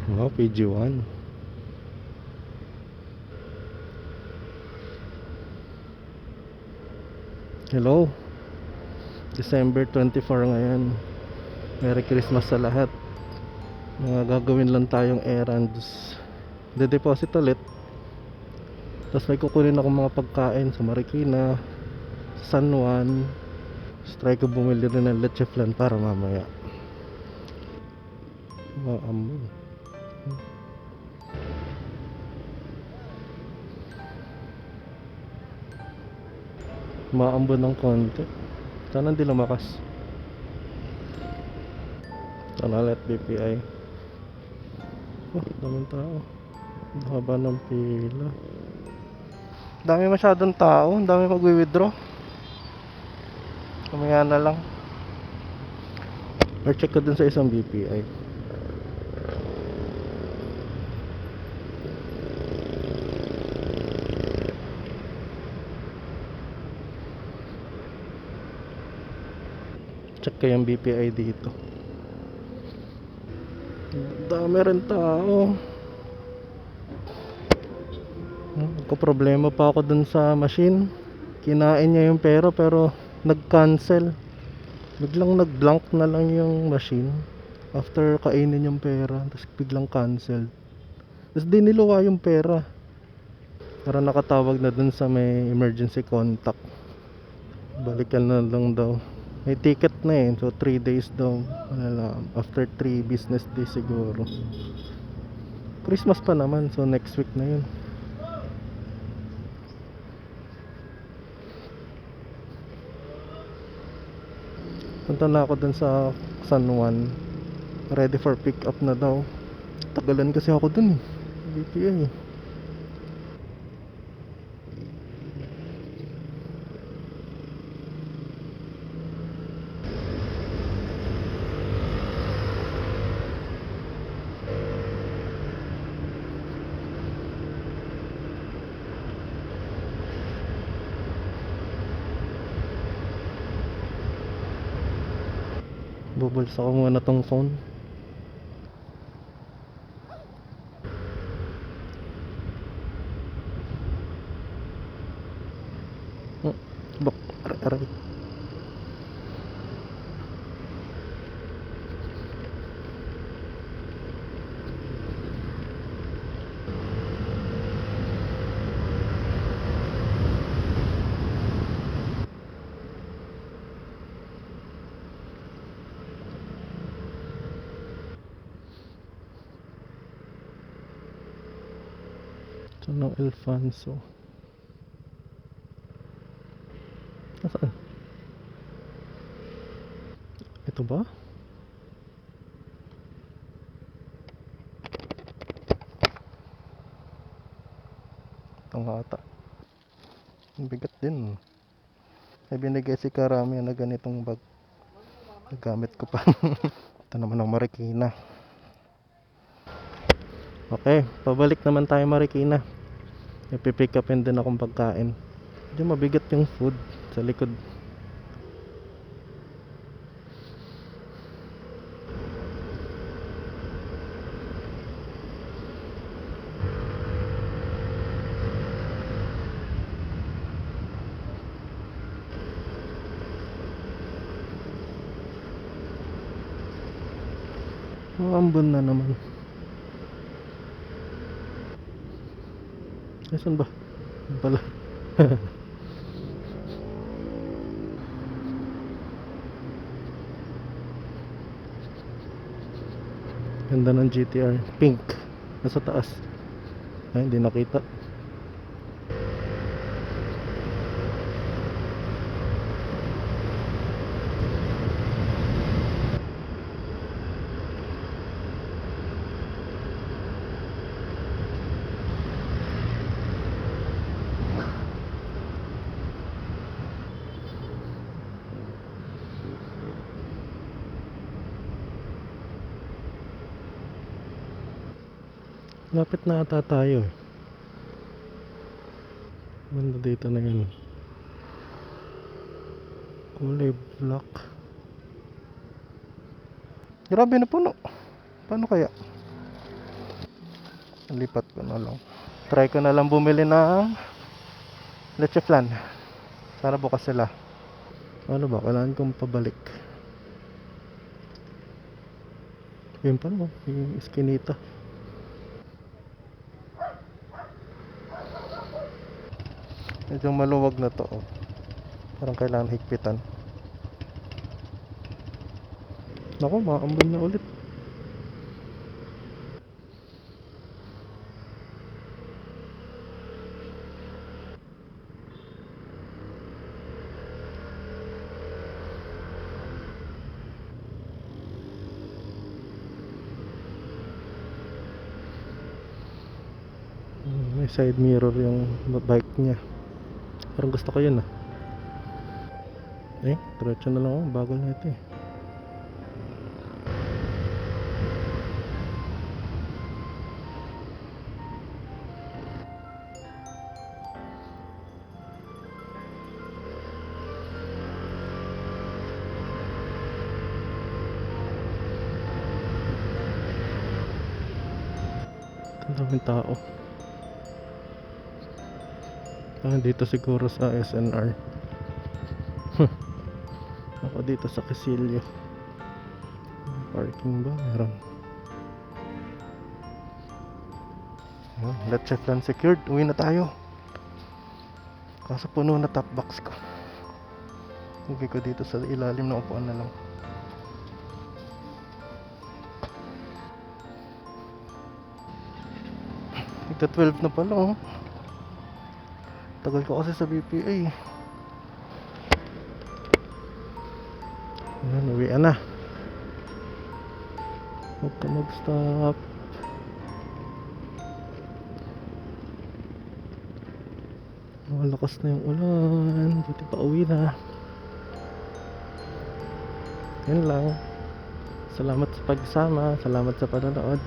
Wow, PG1. Hello, December 24 ngayon. Merry Christmas sa lahat. Mga gagawin lang tayong errands. De-deposit ulit. Tapos may kukunin ako mga pagkain sa Marikina, sa San Juan. Tapos try ko bumili rin ng leche flan para mamaya. Maambon. Maambon ng konti. Sana hindi lumakas. Sana let BPI. Oh, daming tao. Haba ng pila. Dami masyadong tao. Dami magwi-withdraw. Kumaya na lang. Or check ko dun sa isang BPI. Check ko yung BPI dito. Dami rin tao. Nagka-problema pa ako dun sa machine. Kinain niya yung pera pero nag-cancel. Biglang nag-blank na lang yung machine after kainin yung pera. Tapos biglang cancel. Tapos di niluwa yung pera. Para nakatawag na dun sa may emergency contact. Balikan na lang daw. May ticket na eh. So 3 days daw. Wala, after 3 business days siguro. Christmas pa naman. So next week na yun. Punta na ako dun sa San Juan. Ready for pick up na daw. Tagalan kasi ako dun eh. BPI. Bubulsa ko muna tong phone. Hmm, Bak, aray. Ito ng Alfonso. Nasaan? Ito ba? Ito nga ata. Ang bigat din. May binigay si Karami na ganitong bag. Nagamit ko pa. Ito naman ang Marikina. Okay, pabalik naman tayo Marikina. Ipipick upin din akong pagkain. Medyo mabigat yung food sa likod. Ambon na naman. Saan ba? Yan pala. Ganda ng GTR. Pink. Nasa taas. Ay, hindi nakita. Lapit na ata tayo eh. Banda dito na yun. Kulay black. Grabe na puno. Paano kaya? Lipat ko na lang. Try ko na lang bumili ng leche flan. Sana bukas sila. Ano ba? Kailangan kong pabalik. Yun pa no, yung iskinita. Medyo maluwag na to. Oh. Parang kailangan higpitan. Naku, maambon na ulit. May side mirror yung bike niya. Parang gusto ko yun ah. Diretso na lang ako. Bagal na ito eh. Ang daming tao. Dito siguro sa SNR. Ako dito sa Casilio. Parking ba? Meron. Let's check lang secured. Uwi na tayo. Kaso puno na top box ko. Uwi ko dito sa ilalim ng upuan na lang. Ito 12 na pala oh. Tagal ko kasi sa BPA. Ayan, uwian na. Huwag ka mag-stop. Malakas na yung ulan. Buti pa uwi na. Yan lang. Salamat sa pagsama. Salamat sa panonood.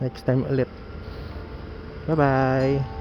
Next time ulit. Bye bye.